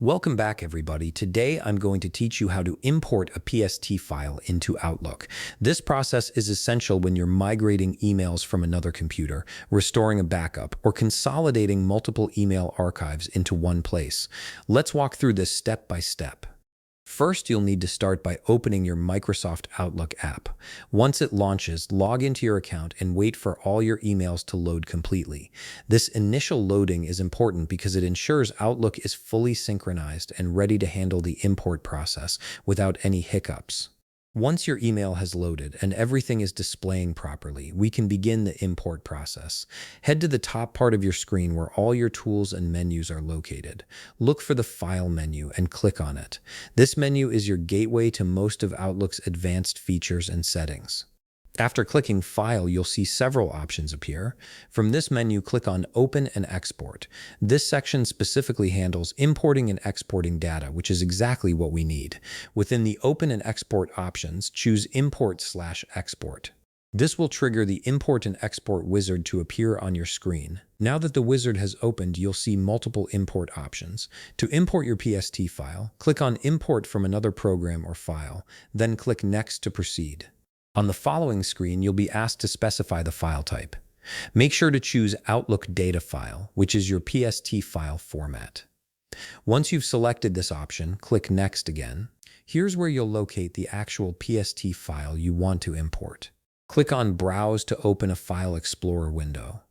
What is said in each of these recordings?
Welcome back, everybody. Today, I'm going to teach you how to import a PST file into Outlook. This process is essential when you're migrating emails from another computer, restoring a backup, or consolidating multiple email archives into one place. Let's walk through this step by step. First, you'll need to start by opening your Microsoft Outlook app. Once it launches, log into your account and wait for all your emails to load completely. This initial loading is important because it ensures Outlook is fully synchronized and ready to handle the import process without any hiccups. Once your email has loaded and everything is displaying properly, we can begin the import process. Head to the top part of your screen where all your tools and menus are located. Look for the File menu and click on it. This menu is your gateway to most of Outlook's advanced features and settings. After clicking File, you'll see several options appear. From this menu, click on Open and Export. This section specifically handles importing and exporting data, which is exactly what we need. Within the Open and Export options, choose Import/Export. This will trigger the Import and Export wizard to appear on your screen. Now that the wizard has opened, you'll see multiple import options. To import your PST file, click on Import from another program or file, then click Next to proceed. On the following screen, you'll be asked to specify the file type. Make sure to choose Outlook Data File, which is your PST file format. Once you've selected this option, click Next again. Here's where you'll locate the actual PST file you want to import. Click on Browse to open a File Explorer window.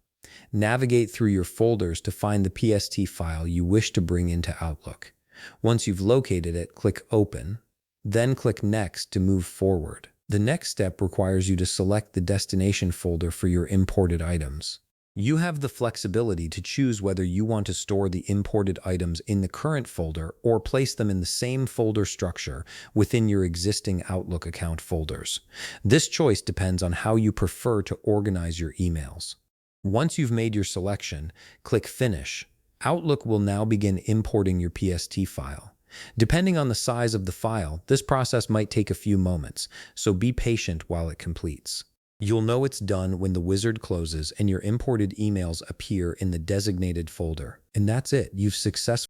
Navigate through your folders to find the PST file you wish to bring into Outlook. Once you've located it, click Open, then click Next to move forward. The next step requires you to select the destination folder for your imported items. You have the flexibility to choose whether you want to store the imported items in the current folder or place them in the same folder structure within your existing Outlook account folders. This choice depends on how you prefer to organize your emails. Once you've made your selection, click Finish. Outlook will now begin importing your PST file. Depending on the size of the file, this process might take a few moments, so be patient while it completes. You'll know it's done when the wizard closes and your imported emails appear in the designated folder. And that's it. You've successfully